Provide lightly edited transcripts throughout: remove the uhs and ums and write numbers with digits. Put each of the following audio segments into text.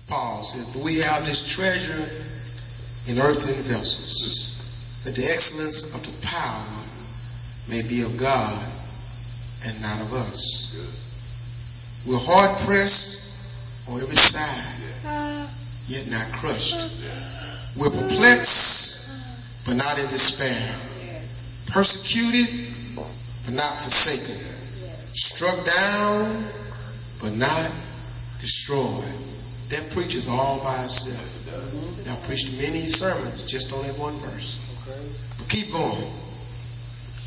Paul says, but we have this treasure in earthen vessels, that the excellence of the power may be of God and not of us. We're hard pressed on every side, yet not crushed. We're perplexed, but not in despair. Persecuted, but not forsaken. Struck down, but not destroyed. That preaches all by itself. I've preached many sermons just on that one verse. But keep going.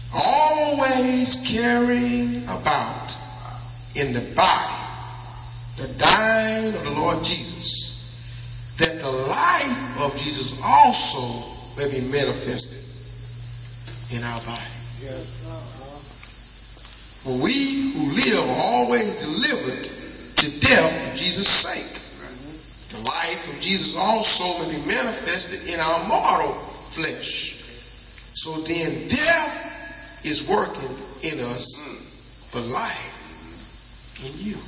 Always carrying about in the body the dying of the Lord Jesus, that the life of Jesus also may be manifested in our body. For we who live are always delivered to death for Jesus' sake. The life of Jesus also may be manifested in our mortal flesh. So then death is working in us, but life in you.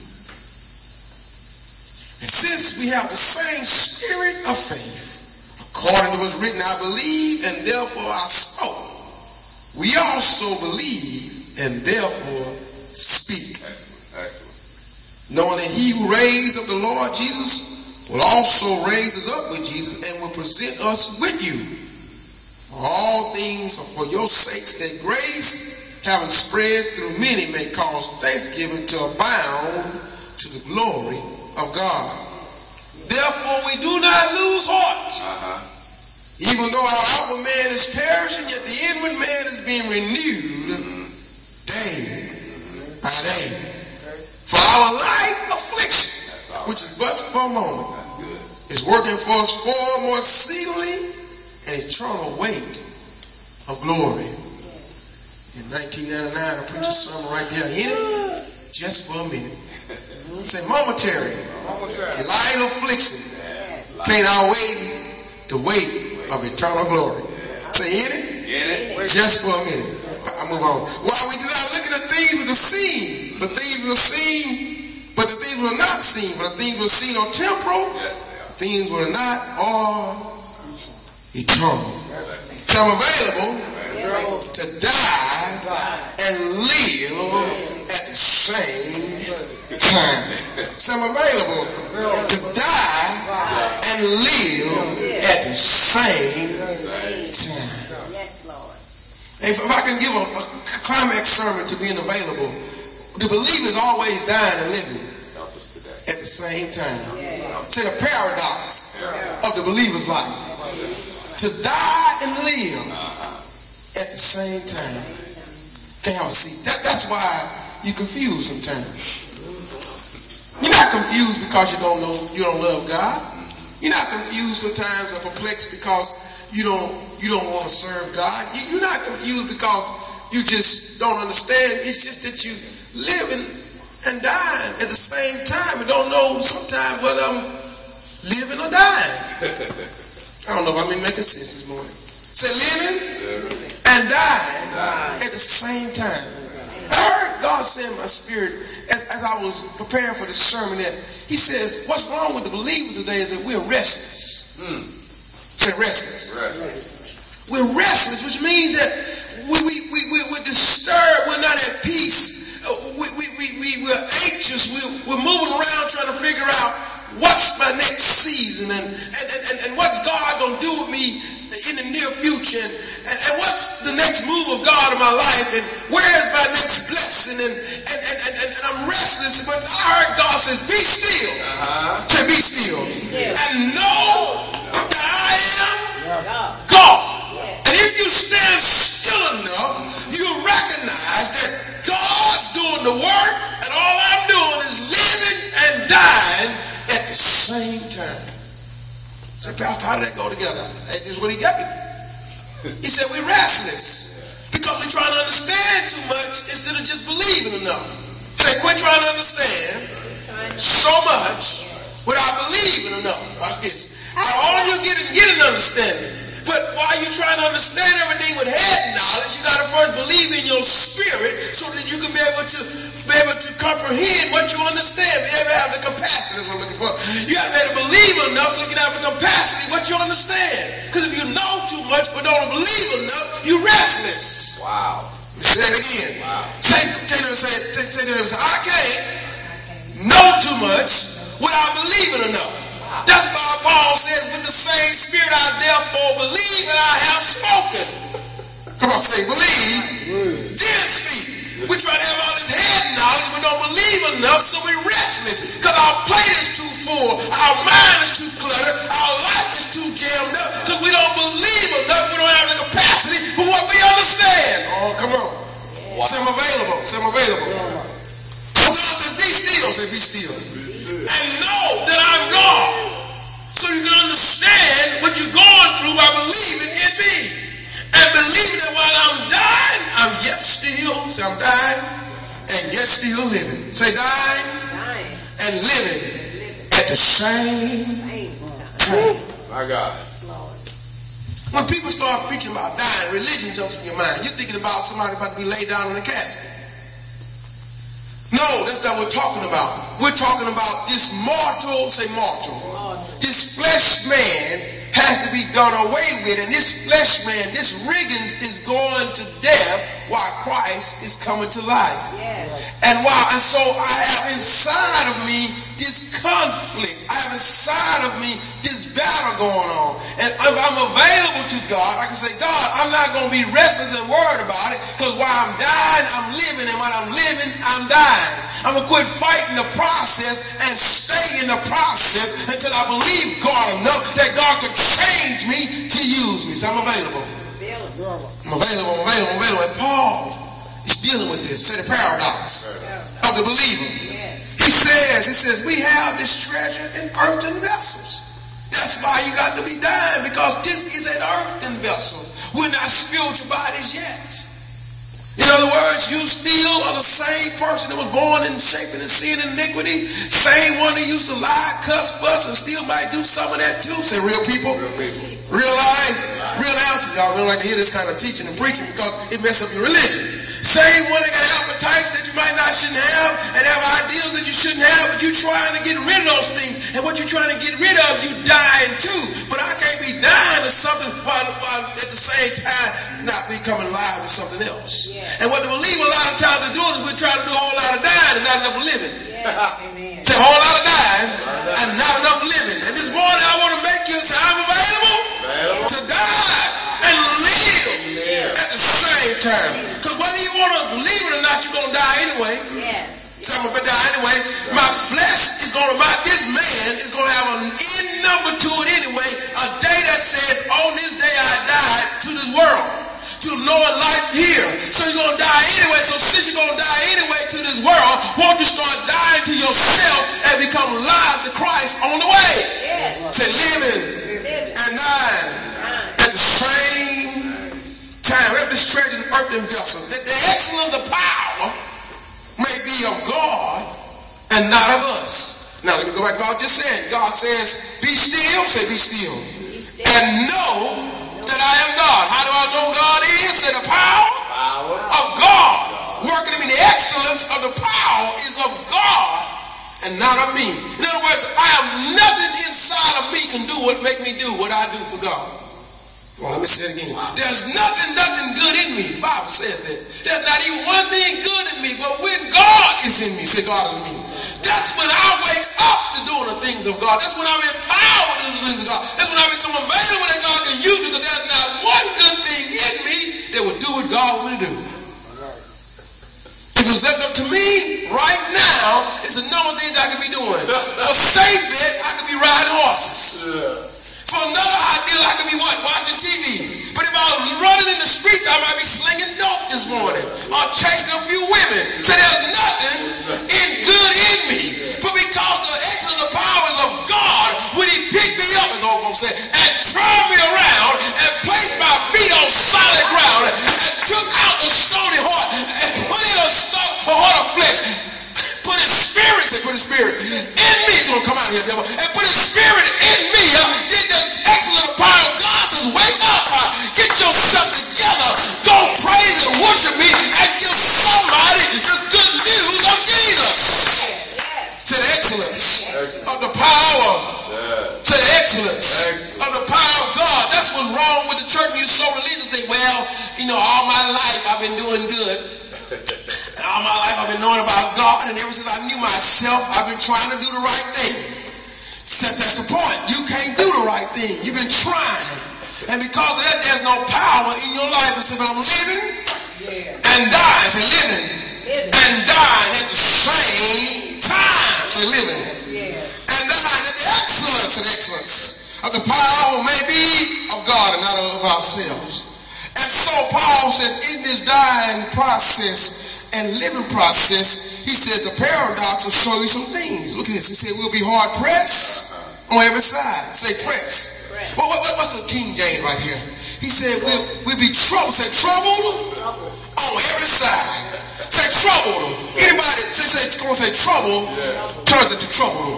And since we have the same spirit of faith, according to what's written, I believe and therefore I spoke. We also believe and therefore speak. Excellent. Knowing that he who raised up the Lord Jesus will also raise us up with Jesus and will present us with you. For all things are for your sakes, that grace, having spread through many, may cause thanksgiving to abound to the glory of God. Therefore we do not lose heart. Even though our outward man is perishing, yet the inward man is being renewed day by day. For our light affliction, which is but for a moment, is working for us far more exceedingly an eternal weight of glory. In 1999, I preached a sermon right there in it, just for a minute. Say momentary, light affliction can't outweigh the weight of eternal glory. Say in it, just for a minute. I move on. While we do not look at the things which are seen, but things will seen, but the things will not seen, for the things will seen are temporal, things will not are eternal. So I'm available to die and live at the same time. So I'm available to die and live at the same time. If I can give a climax sermon to being available, the believer is always dying and living at the same time. Say the paradox of the believer's life. To die and live at the same time. Can't have a seat. That's why you're confused sometimes. You're not confused because you don't love God. You're not confused sometimes or perplexed because you don't want to serve God. You're not confused because you just don't understand. It's just that you living and dying at the same time and don't know sometimes whether I'm living or dying. I don't know if I'm making sense this morning. Say living and dying at the same time. I heard God say in my spirit as I was preparing for this sermon that he says, what's wrong with the believers today is that we're restless. Say restless. We're restless, which means that we're disturbed. We're not at peace. We're anxious. We're moving around trying to figure out what's my next season and what's God going to do with me in the near future and what's the next move of God in my life and where is my next blessing and I'm restless. But I heard God says, be still. Say be still. And know that I am God. And if you stand still enough, you recognize that God's doing the work and all I'm doing is living and dying at the same time. Say, Pastor, how did that go together? That's just what he gave me. He said we're restless because we're trying to understand too much instead of just believing enough. Say, quit trying to understand so much without believing enough. Watch this. Now, all of you getting understanding. But while you're trying to understand everything with head knowledge, you got to first believe in your spirit so that you can be able to comprehend what you understand. Be able to have the capacity, that's what I'm looking for. You got to be able to believe much but don't believe enough, you restless. Wow. Say it again. Wow. Say to them, I can't know too much without believing enough. Wow. That's why Paul says, with the same spirit I therefore believe and I have spoken. Come on, say believe, then speak. We try to have all this head knowledge, but don't believe enough, so we're restless. Because our plate is too full, our mind is too cluttered, our life is too jammed up, because we don't believe enough, we don't have the capacity for what we understand. Oh, come on. Wow. Say I'm available. Say I'm available. So God says, be still. Say, be still. And know that I'm God. So you can understand what you're going through by believing in me. And believing that while I'm dying, I'm yet still. Say I'm dying and yet still living. Say dying and living at the same time. My God. When people start preaching about dying, religion jumps in your mind. You're thinking about somebody about to be laid down in a casket. No, that's not what we're talking about. We're talking about this mortal, say mortal. This flesh man has to be done away with. And this flesh man, this Riggins, is going to death while Christ is coming to life. And so I have inside of me this conflict. I have inside of me this battle going on. And if I'm available to God, I can say, God, I'm not going to be restless and worried about it, because while I'm dying, I'm living, and while I'm living, I'm dying. I'm going to quit fighting the process and stay in the process until I believe God enough that God could change me to use me. So I'm available. I'm available. And Paul is dealing with this. Say the paradox of the believer. He says, we have this treasure in earthen vessels. That's why you got to be dying, because this is an earthen vessel. We're not spiritual bodies yet. In other words, you still are the same person that was born in shaping and sin and iniquity. Same one that used to lie, cuss, fuss, and still might do some of that too. Say real people. Real lives. Real answers. Y'all don't like to hear this kind of teaching and preaching because it messes up your religion. Same one that got appetites that you might not shouldn't have, and have ideals that you shouldn't have, but you're trying to get rid of those things. And what you're trying to get rid of, you dying too. But I can't be dying to something while at the same time not becoming alive to something else. And what the believer a lot of times are doing is we're trying to do a whole lot of dying and not enough living. It's a whole lot of dying and not enough living. And this morning I want to make you say, I'm available to die and live at the same time. Because whether you want to believe it or not, you're going to die anyway. So I'm going to die anyway. My flesh is going to, this man is going to have an end number to it anyway. A day that says, on this day I died to this world, to knowing life here. So you're going to die anyway. So since you're going to die anyway to this world, won't you start dying to yourself and become alive to Christ on the way? Say living and dying at the same time. We have this treasure in earthen vessels. That the excellence of power may be of God and not of us. Now let me go back to what I just said. God says, be still. Say be still. And know that I am God. How do I know God is? Say the power of God working in me. The excellence of the power is of God and not of me. In other words, I have nothing inside of me can do what make me do what I do for God. Well, let me say it again. There's nothing good in me. The Bible says that. There's not even one thing good in me, but when God is in me, say God is in me. That's when I wake up to doing the things of God. That's when I'm empowered to do the things of God. That's when I become available that God can use me, because there's not one good thing in me that will do what God wants me to do. If it was left up to me right now, it's a number of things I could be doing. For safe bet, I could be riding horses. For another ideal, I could be what? Watching TV. But if I was running in the streets, I might be slinging dope this morning or chasing a few women. So there's nothing good in me. But because the excellence of powers of God, when he picked me up, as old folks say, and turned me around and placed my feet on solid ground and took out the stony heart and put in a heart of flesh, put his spirit, say put his spirit in me. He's going to come out here, devil, and put his spirit in me. Then the excellent power of God says, wake up, get yourself together, go praise and worship me, and give somebody the good news of Jesus. To the excellence of the power, to the excellence of the power of God. That's what's wrong with the church. When you And all my life I've been knowing about God, and ever since I knew myself, I've been trying to do the right thing. That's the point. You can't do the right thing. You've been trying. And because of that, there's no power in your life. I said, but I'm living and dying. Say living and dying at the same time. Say living and dying at the excellence of the power maybe of God and not of ourselves. And so Paul says in this dying process and living process, he says the paradox will show you some things. Look at this. He said we'll be hard pressed on every side. Say press. What's the King James right here? He said we'll be troubled. Say troubled on every side. Say troubled. Anybody come on, say trouble turns into trouble.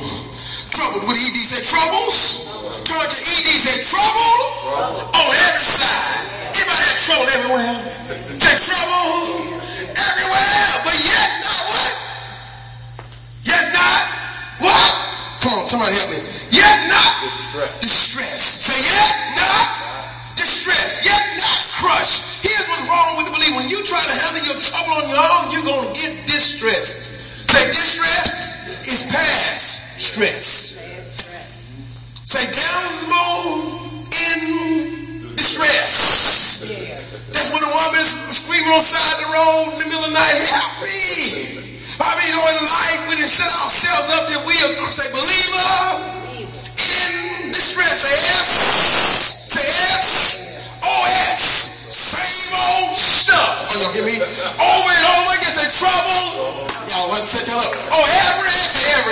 Troubled with ED. Say troubles. Turn to ED. Say trouble on every side. Anybody had trouble everywhere? Say trouble everywhere, but yet not what? Yet not what? Come on, somebody help me. Yet not distress. Say yet not distress. Yet not crushed. Here's what's wrong with the believer. When you try to handle your trouble on your own, you're going to get distressed. Say distress is past stress. Say down in distress. That's when the woman is screaming on the side of the road in the middle of the night, help me. I mean, you know, in life, we didn't set ourselves up that we are, say, believer in distress. Say S. Say S. O-S. Same old stuff. Oh, y'all hear me? Over and over again, say trouble. Y'all want to set y'all up. Oh, every side.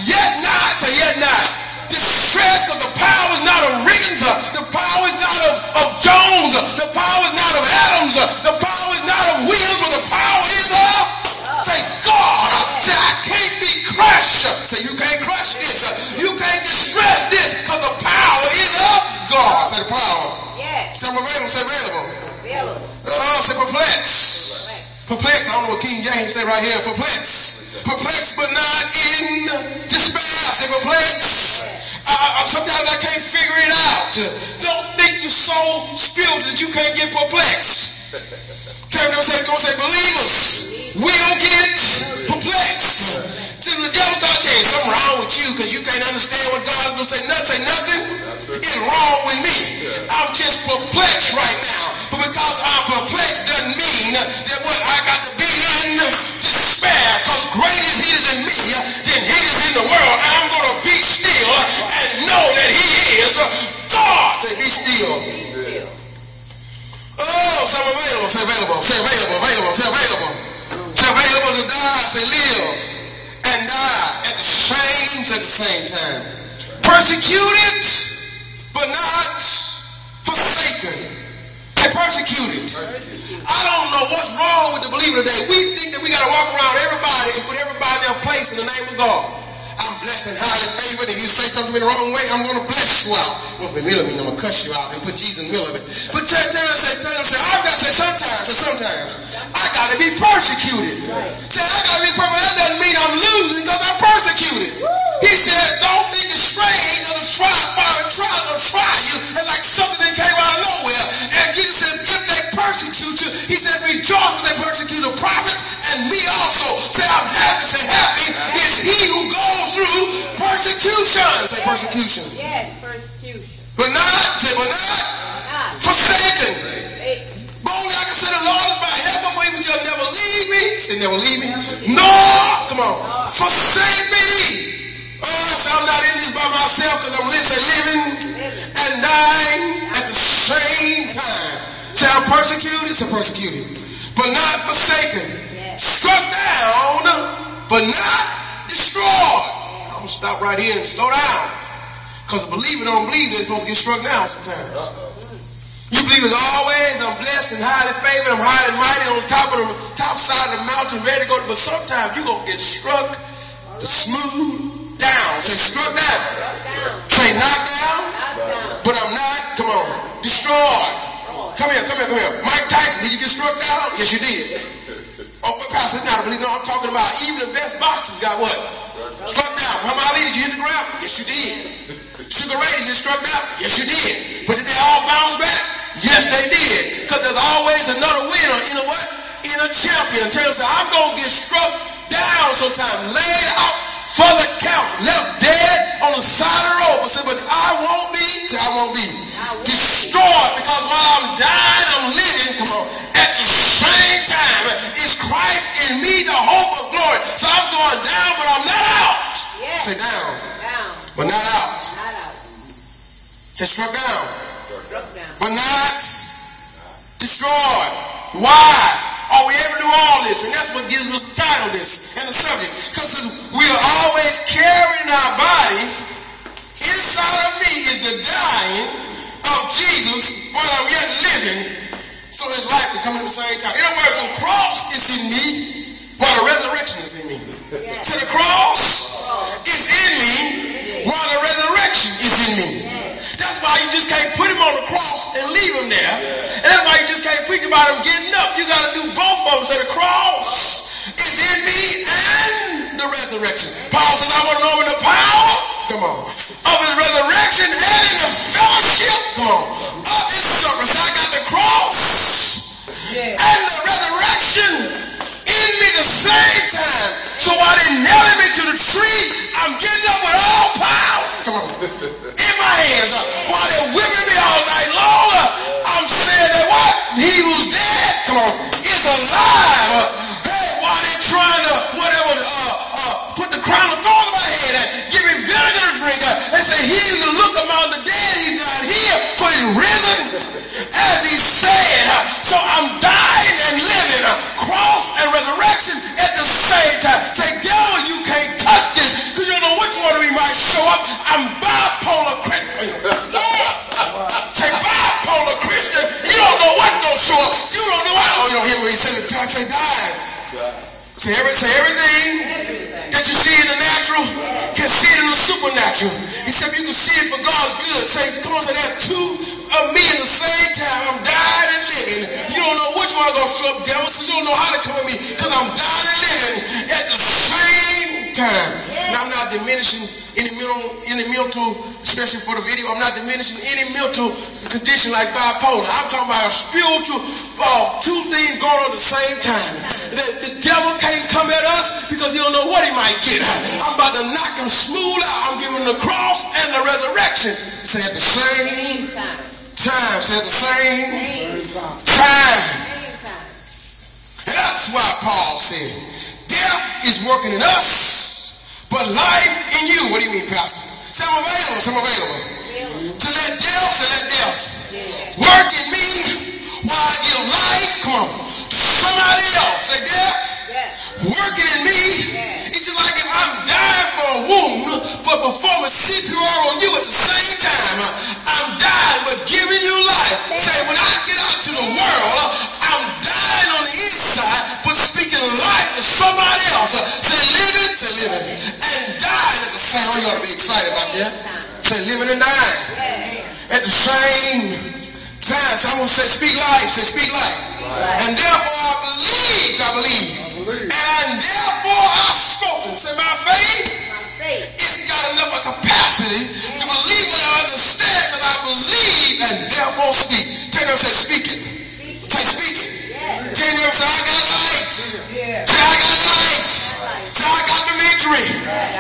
Yet not. Say yet not. Distress, because the power is not of Riggins. The power is not of Jones. The power is not of Adams. The power is not of Williams, but the power is of, say, God. Say, I can't be crushed. Say, you can't crush this. You can't distress this, because the power is of God. Say the power. Say I'm available. Say available. Oh, say perplexed. Perplexed. I don't know what King James say right here. Perplexed. Perplexed, but not in despair. Say perplexed. Sometimes I can't figure it out. Don't think you're so spiritual that you can't get perplexed. Tell me, don't say believers will get perplexed. See, the devil starts telling you something wrong with you because you can't understand what God's going to say. Nothing is wrong with me. I'm just perplexed right now. But because I'm perplexed doesn't mean that what I got to be in despair, because great is he that's in me than he that's in the world. I'm going to be still and know that he is God. Say be still. Oh, say I'm available. Say available. Say available. Say available. Say available to die. Say live and die at the same time. Persecuted, but not forsaken. Say persecuted. I don't know what's wrong with the believer today. We think that we got to walk around everybody and put everybody in their place in the name of God. I'm blessed and highly favored. If you say something the wrong way, I'm going to bless you out. Well, if it really means I'm going to cuss you out and put Jesus in the middle of it. But tell them, I've got to say sometimes, I got to be persecuted. Say, I got to be persecuted. That doesn't mean I'm losing because I'm persecuted. He said, don't think it's strange or the trial will try you and like something that came out of nowhere. And Jesus says, if they persecute you, he said, rejoice when they persecute the prophets and me also. Say, I'm happy. Say, happy is he who goes through persecution. Say, persecution. Yes, persecution. But not forsaken. Boldly I can say the Lord is my helper, for he will never leave me. Say, never leave me. Nor, come on, forsake me. Oh, so I'm not in this by myself because I'm living and dying at the same time. Say, I'm persecuted. Say, persecuted. But not forsaken. Struck down, but not destroyed. I'm going to stop right here and slow down. Because a believer don't believe they're supposed to get struck down sometimes. You believe as always, I'm blessed and highly favored, I'm high and mighty on top side of the mountain, ready to go. But sometimes you're going to get struck to smooth down. Say struck down. Say knocked down, but I'm not, come on, destroyed. Come here. Mike Tyson, did you get struck down? Yes, you did. Oh, but Pastor, not believe. No, I'm talking about even the best boxers got what? Struck down. Muhammad Ali, did you hit the ground? Yes, you did. Sugar Ray, did you struck down? Yes, you did. But did they all bounce back? Yes, they did. Because there's always another winner in a way. a champion. Tell yourself, I'm going to get struck down sometime, laid out for the count, left dead on the side of the road. But I won't be destroyed, because while I'm dying, I'm living. Come on. At the same time, is Christ in me, the hope of glory. So I'm going down, but I'm not out. Yes. Say down. But not out. Just struck down. But not destroyed. Why are we able to do all this? And that's what gives us the title, this, and the subject. Because we are always carrying our body. Inside of me is the dying of Jesus while I'm yet living, so his life can come at the same time. In other words, the cross is in me while the resurrection is in me. Yes. So the cross is in me while the resurrection is in me. Yes. That's why you just can't put him on the cross and leave him there. Yes. And that's why you just can't preach about him getting up. You got to do both of them. So the cross is in me and the resurrection. Paul says, I want to know him in the power, come on, of his resurrection and in the fellowship, come on, of his service. I got the cross and the resurrection in me the same time. So while they nailing me to the tree, I'm getting up with all power, come on, in my hands. While they're whipping me all night long, I'm saying that what? He who's dead, come on, is alive. Hey, while they're trying to put the crown of thorns in my head and give me vinegar to drink, they say he who look among the dead, he's not here, for he's risen, as he said. So I'm dying and living, cross and resurrection at the same time. Say, devil, you can't touch this, because you don't know which one of me might show up. I'm bipolar Christian. Say, bipolar Christian. You don't know what's going to show up. You don't know what. Oh, you don't hear me say it. Say, dying. Say everything that you see in the natural can see it in the supernatural. Except you can see it for God's good. Say, come on, say that two of me in the same time. I'm dying and living. You don't know which one going to show up, devil, so you don't know how to come at me, because I'm dying and living at the same time. Now, I'm not diminishing any mental, especially for the video, I'm not diminishing any mental condition like bipolar. I'm talking about a spiritual, two things going on at the same time. The devil can't come at us because he don't know what he might get. I'm about to knock him smooth out. I'm giving him the cross and the resurrection. Say at the same time. Say at the same time. And that's why Paul says, death is working in us, but life in you. What do you mean, Pastor? Say I'm available. To let death work in me while I give life, come on, to somebody else. Say death working in me. It's just like if I'm dying for a wound, but performing CPR on you at the same time. I'm dying, but giving you life. Say when I get out to the world, I'm dying on the inside, but speaking life to somebody else. Say living, and dying at the same. Oh, you ought to be excited about that. Say living and dying at the same time. So I'm going to say speak life. Say speak life. And therefore I believe. And therefore I've spoken. Say my faith, it's got enough of capacity to believe what I understand, because I believe and therefore speak. Tell them, say speak it. Say speak it. Tell them, say I got life. Say I got life. Say I got the victory.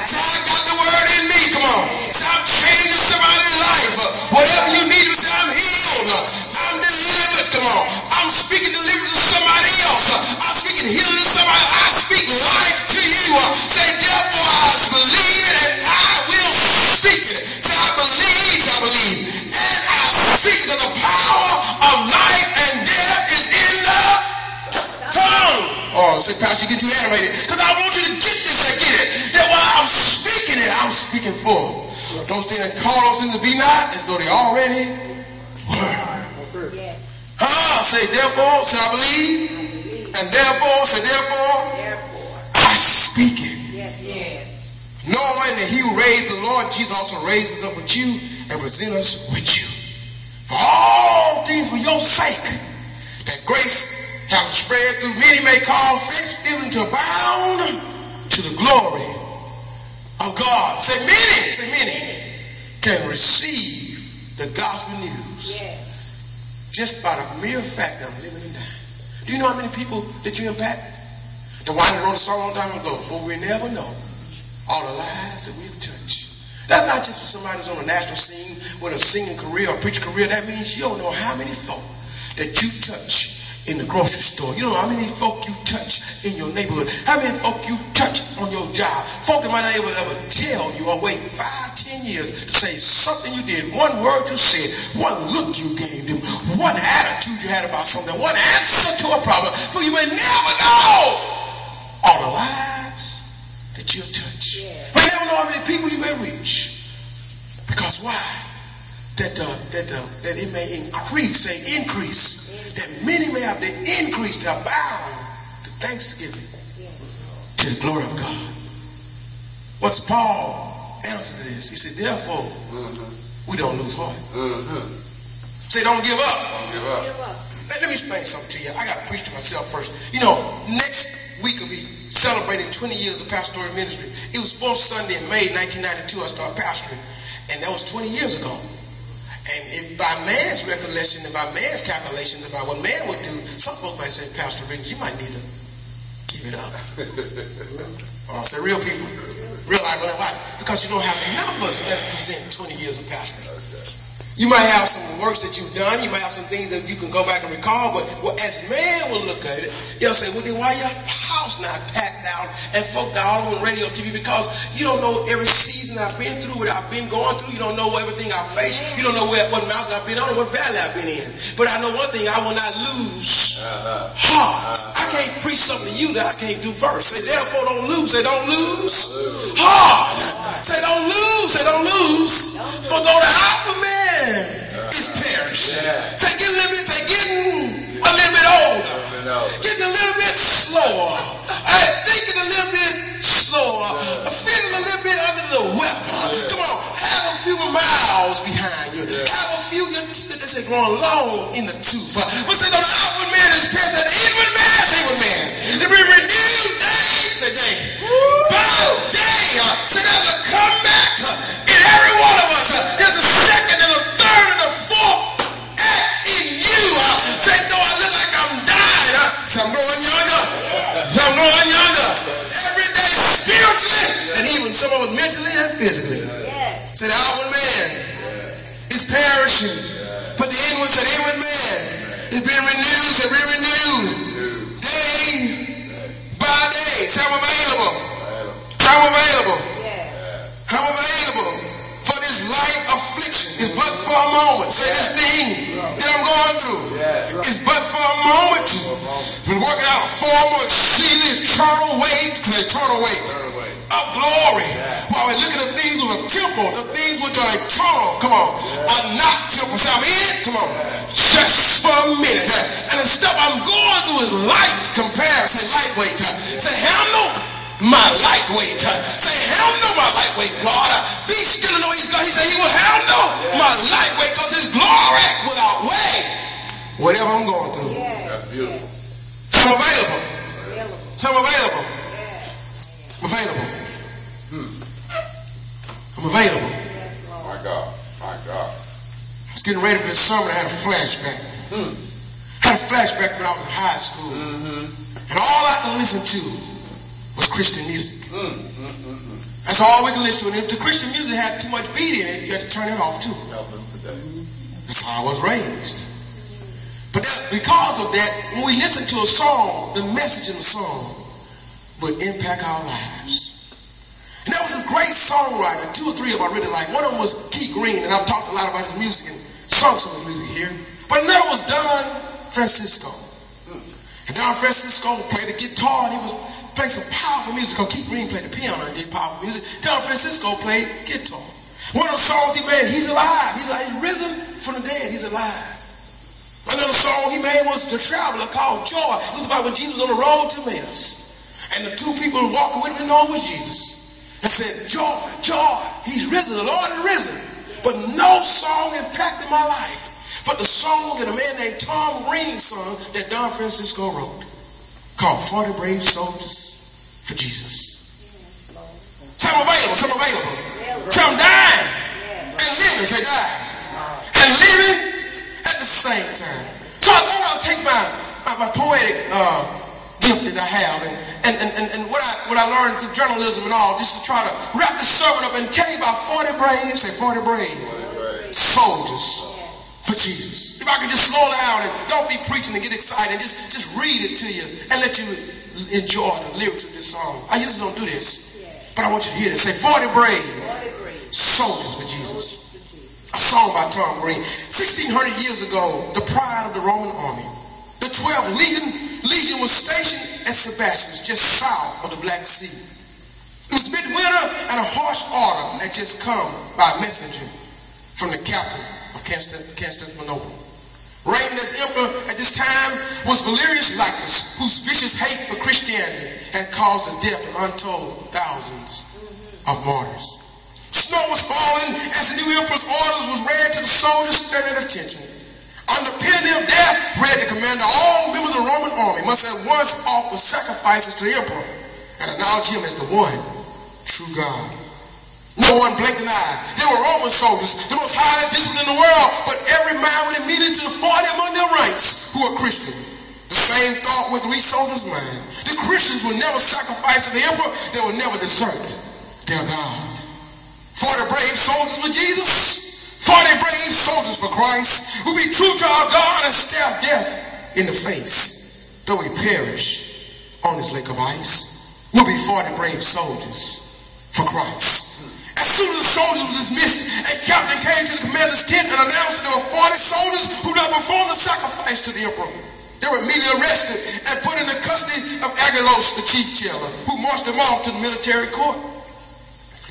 Say I got the word in me. Come on. Say I'm changing somebody's life. Whatever you need to say, I'm healed. I'm delivered. Come on. I'm speaking deliverance to somebody else. I'm speaking healing to somebody. I speak life to you. Say therefore I believe it and I will speak it. Say I believe. And I speak to the power of life and death is in the tongue. Oh, say Pastor, get you animated. Because I want you to get this and get it. That while I'm speaking it, I'm speaking forth. Those things that call those things to be not as though they already were. Say therefore, say I believe. And therefore, say therefore, I speak it. Knowing that he who raised the Lord Jesus also raises up with you and present us with you. For all things for your sake, that grace have spread through many may cause thanksgiving to abound to the glory of God. Say many can receive the gospel news just by the mere fact that I'm living and dying. Do you know how many people that you impact? The one that wrote a song on time ago, for we never know all the lives that we've touched. That's not just for somebody who's on a national scene with a singing career or preaching career. That means you don't know how many folk that you touch in the grocery store. You don't know how many folk you touch in your neighborhood. How many folk you touch on your job. Folk that might not ever tell you or wait 5, 10 years to say something you did, one word you said, one look you gave them, one attitude you had about something, one answer to a problem. For you may never know all the lives that you'll touch. Yeah. You may never know how many people you may reach. Because why? That it may increase, that many may have the increase to abound to thanksgiving, to the glory of God. What's Paul's answer to this? He said, therefore, we don't lose heart. Say, don't give up. Don't give up. Let me explain something to you. I got to preach to myself first. You know, next week will be celebrating 20 years of pastoral ministry. It was 4th Sunday in May 1992 I started pastoring, and that was 20 years ago. And if by man's recollection and by man's calculations about what man would do, some folks might say, Pastor Riggins, you might need to give it up. I say real people, real life, because you don't have the numbers that present 20 years of pastoring. You might have some works that you've done. You might have some things that you can go back and recall. But as man will look at it, they'll say, well, then why your house not packed out and folk not all on radio, TV? Because you don't know every season I've been through, what I've been going through. You don't know everything I've faced. You don't know what mountains I've been on, what valley I've been in. But I know one thing, I will not lose heart. I can't preach something to you that I can't do first. Say, therefore, don't lose. Say, don't lose heart. Say, don't lose. Say, don't lose. For though the outward man is perishing. Say, getting a little bit, getting a little bit older. Getting a little bit slower. Thinking a little bit slower. Feeling a little bit under the weather. Come on, have a few miles behind you. Have a few, they say, growing long in the tooth. But say, though the outward man is perishing, the inward man is inward man. They be renewed day to day. By day. Say, there's a comeback in every one of us. There's a second and a third and a fourth act in you. Say, though I look like I'm dying, so I'm growing younger. So I'm growing younger. Every day spiritually, and even some of us mentally and physically. Say, the outward man is perishing. But the inward, said, inward man is being renewed. Say, being renewed. Day by day. Say, I'm available. Say, I'm available. I'm available for this light affliction. It's but for a moment. Say, this thing that I'm going through is but for a moment. Been working out a form of exceeding eternal weight of glory. While we're looking at things with a temple, the things which are eternal, come on, are not temporal. Say, I'm in, come on, just for a minute. And the stuff I'm going through is light compared. Say, lightweight. Say, handle my lightweight. Say, handle my lightweight, God. Be still and know he's God. He said he will handle my lightweight because his glory will outweigh whatever I'm going through. That's beautiful. So I'm available. So I'm available. I'm available. I'm available. My God. My God. I was getting ready for this sermon. I had a flashback. I had a flashback when I was in high school. And all I could listen to was Christian music. That's all we could listen to. And if the Christian music had too much beat in it, you had to turn it off too. That's how I was raised. But because of that, when we listen to a song, the message in the song would impact our lives. And there was a great songwriter, 2 or 3 of them I really like. One of them was Keith Green, and I've talked a lot about his music and sung some of his music here. But another was Don Francisco. And Don Francisco played the guitar, and he was playing some powerful music. Keith Green played the piano and did powerful music. Don Francisco played guitar. One of the songs he made, he's alive. He's risen from the dead. He's alive. Another song he made was The Traveler, called Joy. It was about when Jesus was on the road to Emmaus. And the 2 people walking with him was Jesus. And said, joy, joy, he's risen, the Lord is risen. But no song impacted my life but the song that a man named Tom Green sung that Don Francisco wrote, called 40 Brave Soldiers for Jesus. So I'm available, so I'm available. So I'm dying and living, say dying. And living at the same time. So I thought I'd take my my poetic gift that I have, and what I learned through journalism and all, just to try to wrap this sermon up and tell you about 40 brave, say 40 brave soldiers for Jesus. If I could just slow down and don't be preaching and get excited, just read it to you and let you enjoy the lyrics of this song. I usually don't do this, but I want you to hear this. Say 40 brave soldiers for Jesus. A song by Tom Green. 1600 years ago, the pride of the Roman army, the 12th Legion was stationed at Sebastian, just south of the Black Sea. It was midwinter, and a harsh order had just come by messenger from the captain of Constantinople. Reigning as emperor at this time was Valerius Licus, whose vicious hate for Christianity had caused the death of untold thousands of martyrs. Snow was falling as the new emperor's orders was read to the soldiers standing at attention. Under penalty of death, read the commander, all members of the Roman army must at once offer sacrifices to the emperor and acknowledge him as the one true God. No one blinked an eye. They were Roman soldiers, the most highly disciplined in the world, but every man went immediately to the 40 among their ranks who were Christian. The same thought went through each soldier's mind. The Christians would never sacrifice to the emperor. They would never desert their God. 40 brave soldiers for Jesus, 40 brave soldiers for Christ, who be true to our God and stare death in the face. Though we perish on this lake of ice, we'll be 40 brave soldiers for Christ. As soon as the soldiers were dismissed, a captain came to the commander's tent and announced that there were 40 soldiers who had performed the sacrifice to the emperor. They were immediately arrested and put in the custody of Aggelos, the chief jailer, who marched them off to the military court.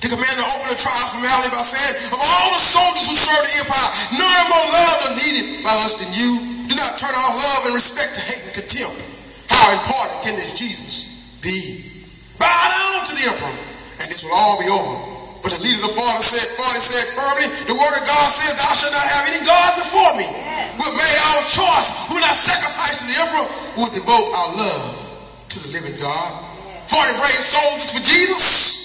The commander opened the trial formality by saying, of all the soldiers who served the empire, none are more loved or needed by us than you. Do not turn our love and respect to hate and contempt. How important can this Jesus be? Bow down to the emperor, and this will all be over. But the leader of the 40 said firmly, the word of God says, thou shalt not have any gods before me. We've made our choice. We'll not sacrifice to the emperor. We'll devote our love to the living God. 40 brave soldiers for Jesus.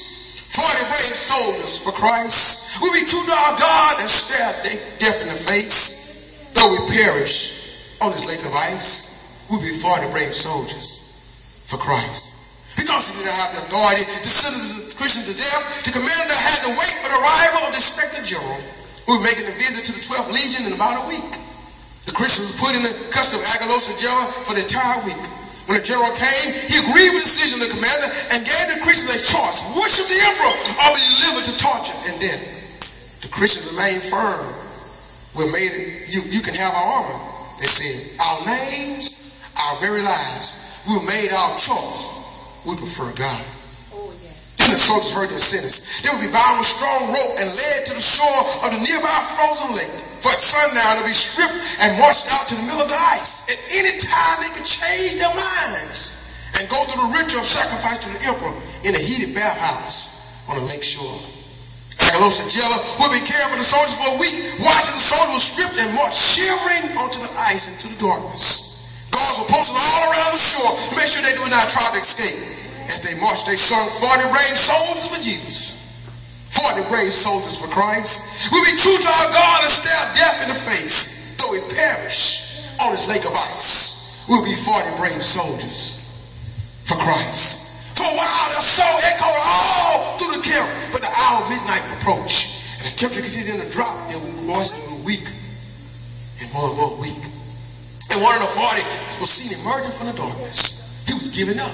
40 brave soldiers for Christ. We'll be true to our God and stare death in the face. Though we perish on this lake of ice, we'll be 40 brave soldiers for Christ. Because he didn't have the authority to sentence the Christians to death, the commander had to wait for the arrival of the expected general, who was making a visit to the 12th Legion in about a week. The Christians were put in the custody of Aggelos, the jailer, for the entire week. When the general came, he agreed with the decision of the commander and gave the Christians a choice: worship the emperor or be delivered to torture and death. The Christians remained firm. You can have our armor. They said, our names, our very lives, we made our choice. We prefer God. Then the soldiers heard their sentence. They would be bound with strong rope and led to the shore of the nearby frozen lake. For at sundown, they'll be stripped and marched out to the middle of the ice. At any time, they could change their minds and go through the ritual of sacrifice to the emperor in a heated bathhouse on the lake shore. Aggelos, the jailer, would be caring for the soldiers for a week, watching the soldiers were stripped and marched shivering onto the ice into the darkness. Guards were posted all around the shore to make sure they do not try to escape. As they marched, they sung 40 brave soldiers for Jesus. 40 brave soldiers for Christ. We'll be true to our God and stare death in the face. Though we perish on this lake of ice, we'll be 40 brave soldiers for Christ. For a while, their song echoed all through the camp, but the hour of midnight approached, and the temperature continued to drop. Their voices grew weak and more weak. And one of the 40 was seen emerging from the darkness. He was giving up.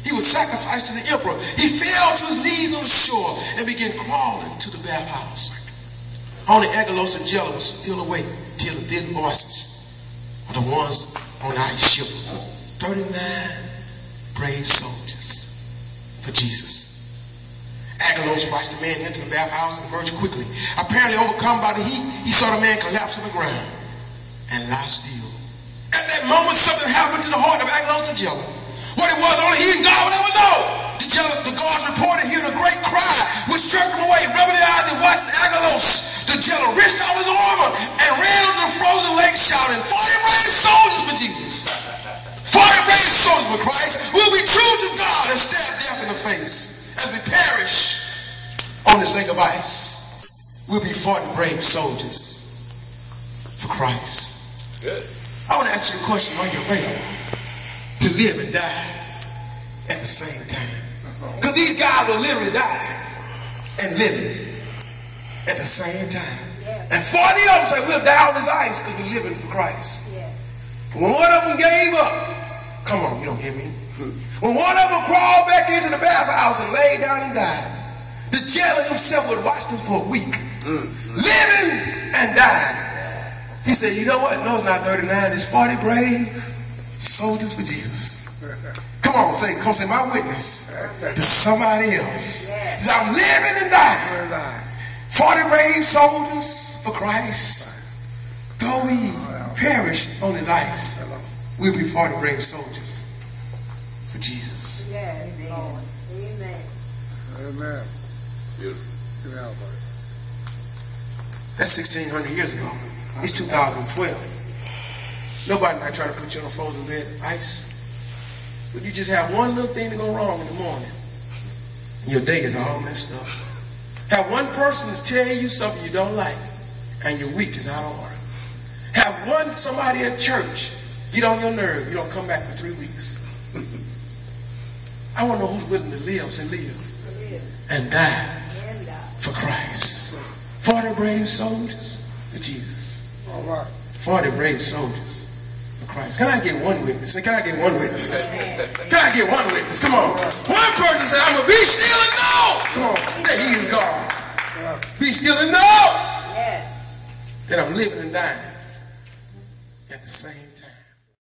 He was sacrificed to the emperor. He fell to his knees on the shore and began crawling to the bathhouse. Only Aggelos, the jailer, was still awake till the thin voices of the ones on the ice ship. 39 brave soldiers for Jesus. Aggelos watched the man enter the bathhouse and emerge quickly. Apparently overcome by the heat, he saw the man collapse on the ground and lie still. At that moment, something happened to the heart of Aggelos, the jailer. What it was, only he and God would ever know. The guards reported hearing a great cry, which jerked him away, rubbing their eyes and watched Aggelos. The jailer wrenched off his armor and ran onto the frozen lake, shouting, 40 brave soldiers for Jesus. 40 brave soldiers for Christ. We'll be true to God and stare death in the face. As we perish on this lake of ice, we'll be 40 brave soldiers for Christ. Good. I want to ask you a question. Are you available? to live and die at the same time. Because these guys were literally dying and living at the same time. And 40 of them say, we'll die on this ice because we're living for Christ. When one of them gave up, come on, you don't hear me? When one of them crawled back into the bathhouse and laid down and died, the jailer himself would watch them for a week, living and dying. He said, you know what? No, it's not 39. It's 40 brave soldiers for Jesus. Come on, say my witness to somebody else. I'm living and dying. 40 brave soldiers for Christ. Though we perish on this ice, we'll be 40 brave soldiers for Jesus. Yes, Lord. Amen. Amen. That's 1,600 years ago. It's 2012. Nobody might try to put you on a frozen bed of ice. But you just have one little thing to go wrong in the morning. Your day is all messed up. Have one person to tell you something you don't like, and your week is out of order. Have somebody at church get on your nerve. You don't come back for 3 weeks. I want to know who's willing to live and die for Christ. 40 brave soldiers for Jesus. All right. 40 brave soldiers for Christ. Can I get one witness? Can I get one witness? Can I get one witness? Come on. One person said, I'm going to be still and know. Come on. That he is God. Be still and know that I'm living and dying at the same time.